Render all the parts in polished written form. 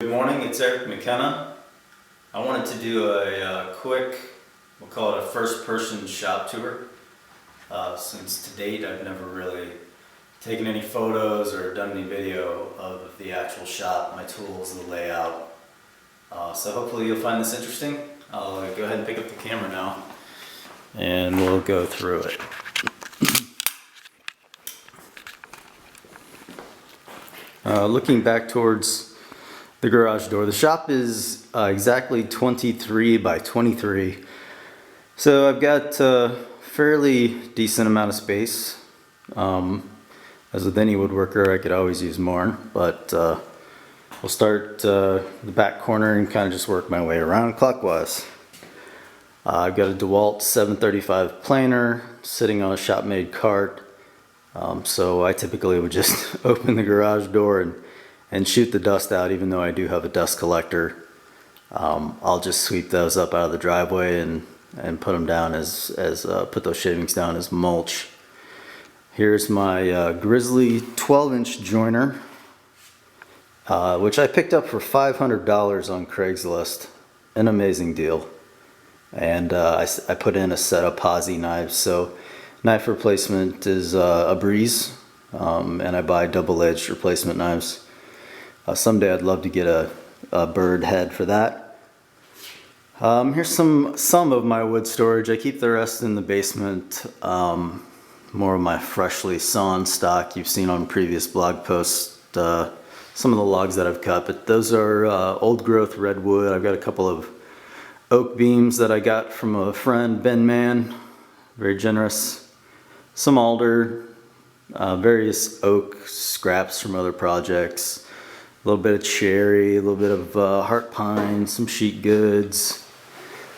Good morning, it's Eric McKenna. I wanted to do a quick, we'll call it a first-person shop tour. Since to date I've never really taken any photos or done any video of the actual shop, my tools, the layout. So hopefully you'll find this interesting. I'll go ahead and pick up the camera now and we'll go through it. Looking back towards the garage door, the shop is exactly 23 by 23. So I've got a fairly decent amount of space. As with any woodworker, I could always use more, but we'll start the back corner and kind of just work my way around clockwise. I've got a DeWalt 735 planer sitting on a shop-made cart. So I typically would just open the garage door and shoot the dust out, even though I do have a dust collector. I'll just sweep those up out of the driveway and put them down put those shavings down as mulch. Here's my Grizzly 12-inch joiner, which I picked up for $500 on Craigslist. An amazing deal. And I put in a set of posi knives, so knife replacement is a breeze, and I buy double-edged replacement knives. Someday I'd love to get a bird head for that. Here's some of my wood storage. I keep the rest in the basement. More of my freshly sawn stock you've seen on previous blog posts. Some of the logs that I've cut, but those are old growth redwood. I've got a couple of oak beams that I got from a friend, Ben Mann, very generous. Some alder, various oak scraps from other projects, a little bit of cherry, a little bit of heart pine, some sheet goods.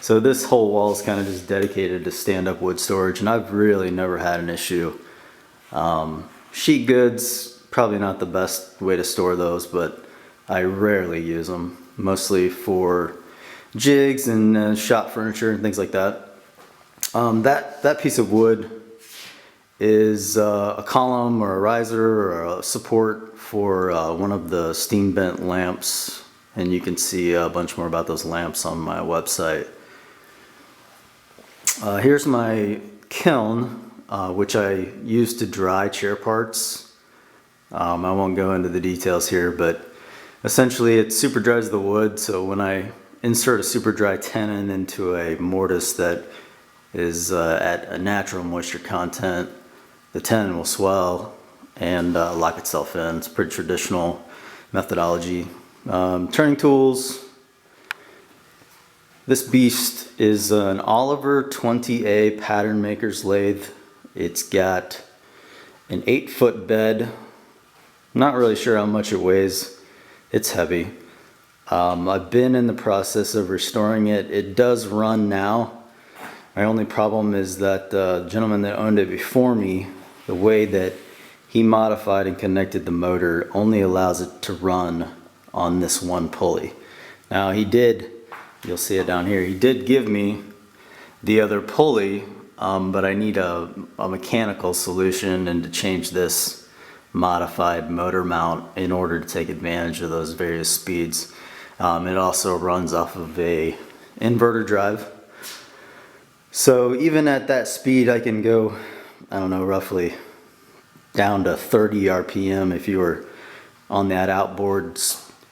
So this whole wall is kind of just dedicated to stand-up wood storage, and I've really never had an issue. Sheet goods, probably not the best way to store those, but I rarely use them, mostly for jigs and shop furniture and things like that. That piece of wood is a column or a riser or a support for one of the steam bent lamps, and you can see a bunch more about those lamps on my website. Here's my kiln, which I use to dry chair parts. I won't go into the details here, but essentially it super dries the wood, so when I insert a super dry tenon into a mortise that is at a natural moisture content, the tenon will swell and lock itself in. It's a pretty traditional methodology. Turning tools. This beast is an Oliver 20A pattern maker's lathe. It's got an 8-foot bed. Not really sure how much it weighs. It's heavy. I've been in the process of restoring it. It does run now. My only problem is that the gentleman that owned it before me, the way that he modified and connected the motor only allows it to run on this one pulley. Now he did, you'll see it down here, he did give me the other pulley, but I need a mechanical solution and to change this modified motor mount in order to take advantage of those various speeds. It also runs off of a inverter drive. So even at that speed I can go, I don't know, roughly down to 30 RPM if you were on that outboard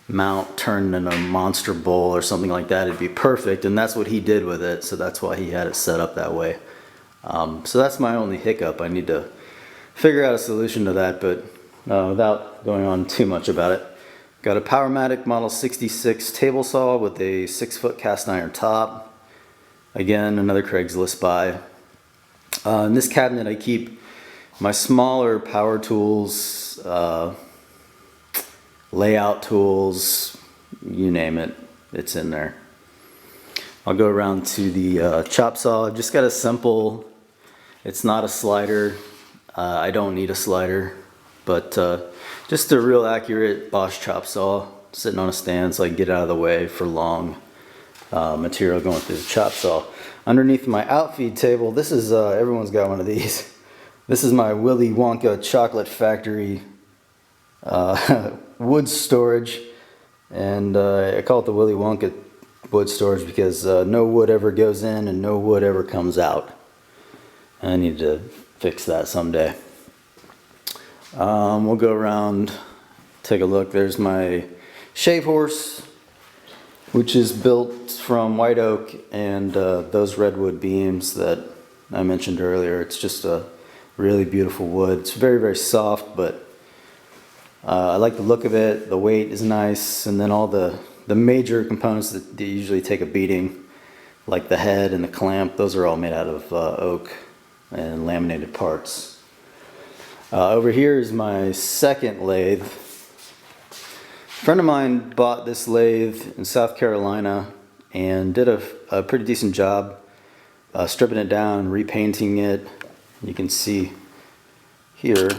mount turned in a monster bowl or something like that. It'd be perfect, and that's what he did with it, so that's why he had it set up that way. So that's my only hiccup. I need to figure out a solution to that, but without going on too much about it. Got a Powermatic Model 66 table saw with a 6-foot cast iron top. Again, another Craigslist buy. In this cabinet I keep my smaller power tools, layout tools, you name it, it's in there. I'll go around to the chop saw. I've just got a simple, it's not a slider. I don't need a slider, but just a real accurate Bosch chop saw sitting on a stand so I can get out of the way for long material going through the chop saw. Underneath my outfeed table, this is, everyone's got one of these. This is my Willy Wonka Chocolate Factory wood storage. And I call it the Willy Wonka wood storage because no wood ever goes in and no wood ever comes out. I need to fix that someday. We'll go around, take a look. There's my shave horse, which is built from white oak and those redwood beams that I mentioned earlier. It's just a really beautiful wood. It's very, very soft, but I like the look of it. The weight is nice, and then all the major components that usually take a beating, like the head and the clamp, those are all made out of oak and laminated parts. Over here is my second lathe. A friend of mine bought this lathe in South Carolina and did a pretty decent job stripping it down, repainting it. You can see here,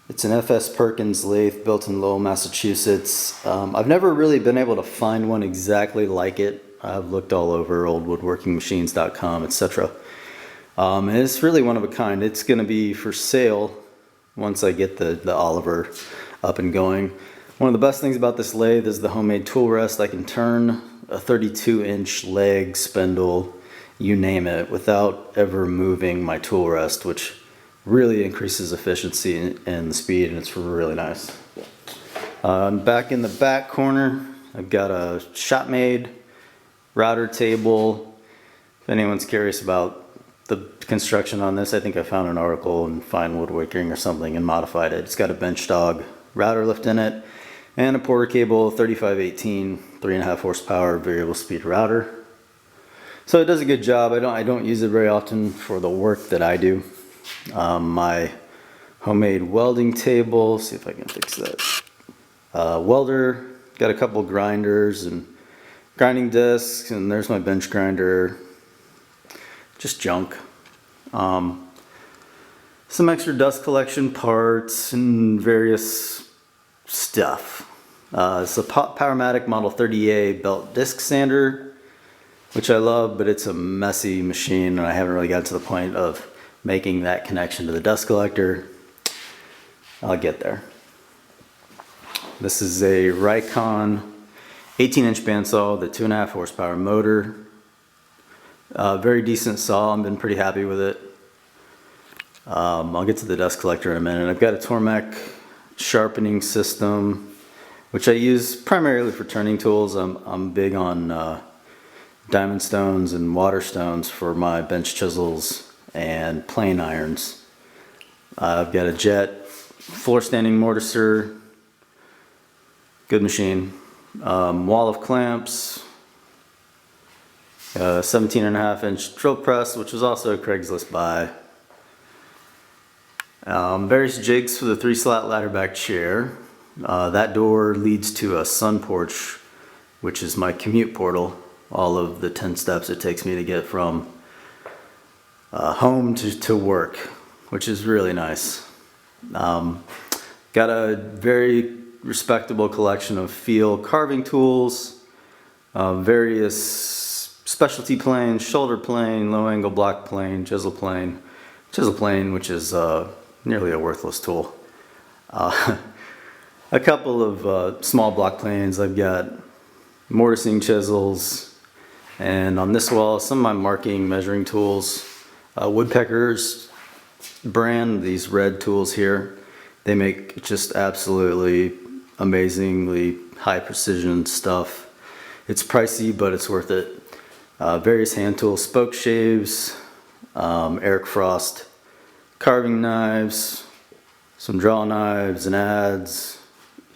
it's an F.S. Perkins lathe built in Lowell, Massachusetts. I've never really been able to find one exactly like it. I've looked all over oldwoodworkingmachines.com, etc. And it's really one of a kind. It's going to be for sale once I get the Oliver up and going. One of the best things about this lathe is the homemade tool rest. I can turn a 32-inch leg, spindle, you name it, without ever moving my tool rest, which really increases efficiency and the speed, and it's really nice. Back in the back corner, I've got a shop-made router table. If anyone's curious about the construction on this, I think I found an article in Fine Woodworking or something and modified it. It's got a bench dog router lift in it and a Porter cable 3518 3.5 horsepower variable speed router. So it does a good job. I don't use it very often for the work that I do. My homemade welding table, see if I can fix that. Welder, got a couple grinders and grinding discs, and there's my bench grinder. Just junk. Some extra dust collection parts and various stuff. It's a Powermatic Model 30A belt disc sander, which I love, but it's a messy machine and I haven't really gotten to the point of making that connection to the dust collector. I'll get there. This is a Rikon 18-inch bandsaw with a 2.5 horsepower motor. Very decent saw. I've been pretty happy with it. I'll get to the dust collector in a minute. I've got a Tormek sharpening system, which I use primarily for turning tools. I'm big on diamond stones and water stones for my bench chisels and plane irons. I've got a Jet floor standing mortiser, good machine. Wall of clamps, 17.5-inch drill press, which was also a Craigslist buy. Various jigs for the 3-slat ladder back chair. That door leads to a sun porch, which is my commute portal. All of the 10 steps it takes me to get from home to work, which is really nice. Got a very respectable collection of Feel carving tools, various specialty planes, shoulder plane, low angle block plane, chisel plane, which is nearly a worthless tool. A couple of small block planes. I've got mortising chisels, and on this wall some of my marking measuring tools. Woodpeckers brand, these red tools here, they make just absolutely amazingly high precision stuff. It's pricey, but it's worth it. Various hand tools, spoke shaves, Eric Frost carving knives, some draw knives and adze,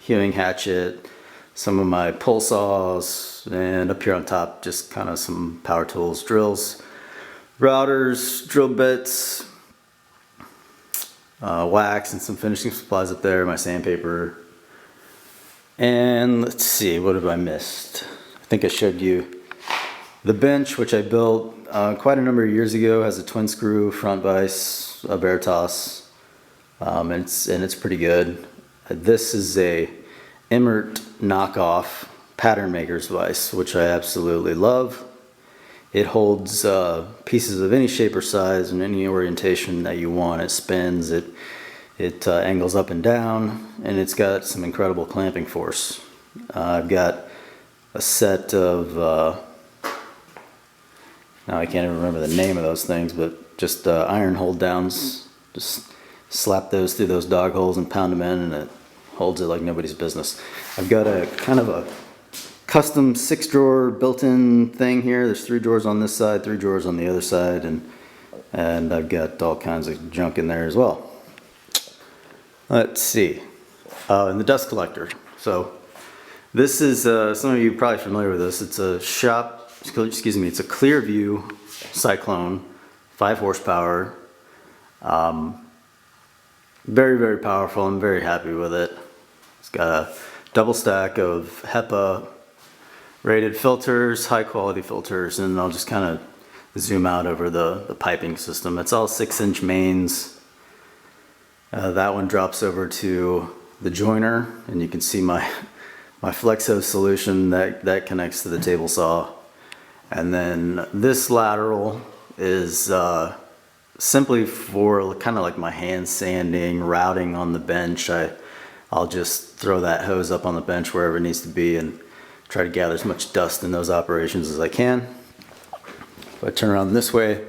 hewing hatchet, some of my pull saws, and up here on top just kind of some power tools, drills, routers, drill bits, wax, and some finishing supplies up there, my sandpaper. And let's see, what have I missed? I think I showed you the bench, which I built quite a number of years ago. Has a twin screw front vise, a Veritas, and it's pretty good. This is a Emmert knockoff pattern maker's vise, which I absolutely love. It holds pieces of any shape or size and any orientation that you want. It spins, it angles up and down, and it's got some incredible clamping force. I've got a set of, now I can't even remember the name of those things, but just iron hold downs. Just slap those through those dog holes and pound them in, and it holds it like nobody's business. I've got a kind of a custom 6-drawer built-in thing here. There's 3 drawers on this side, 3 drawers on the other side, and I've got all kinds of junk in there as well. Let's see. And the dust collector. So this is, some of you are probably familiar with this. It's a shop, excuse me, it's a Clearview Cyclone, 5 horsepower. Very, very powerful. I'm very happy with it. It's got a double stack of HEPA rated filters, high quality filters, and I'll just kind of zoom out over the piping system. It's all 6-inch mains. That one drops over to the joiner, and you can see my flex hose solution that connects to the table saw. And then this lateral is simply for kind of like my hand sanding, routing on the bench. I'll just throw that hose up on the bench wherever it needs to be and try to gather as much dust in those operations as I can. If I turn around this way,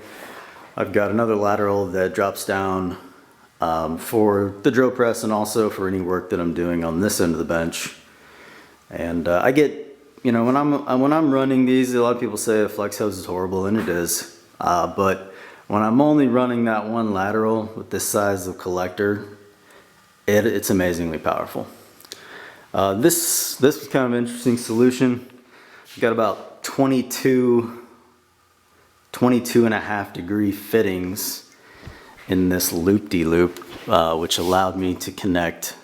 I've got another lateral that drops down for the drill press and also for any work that I'm doing on this end of the bench. And I get, you know, when I'm running these, a lot of people say a flex hose is horrible, and it is. But when I'm only running that one lateral with this size of collector, it's amazingly powerful. This was kind of an interesting solution. I've got about 22 and a half degree fittings in this loop-de-loop, which allowed me to connect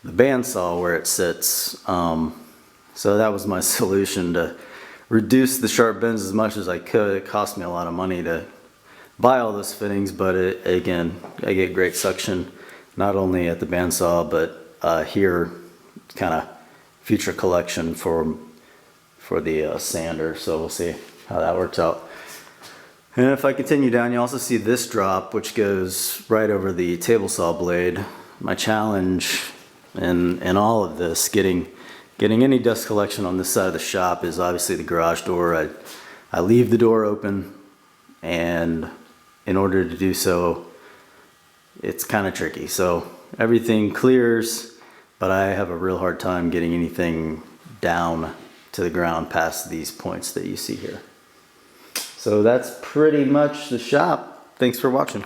the bandsaw where it sits. So that was my solution, to reduce the sharp bends as much as I could. It cost me a lot of money to buy all those fittings, but again, I get great suction, not only at the bandsaw, but here, kind of future collection for the sander. So we'll see how that works out. And if I continue down, you also see this drop, which goes right over the table saw blade. My challenge in all of this, getting any dust collection on this side of the shop, is obviously the garage door. I leave the door open, and in order to do so, it's kind of tricky. So everything clears, but I have a real hard time getting anything down to the ground past these points that you see here. So that's pretty much the shop. Thanks for watching.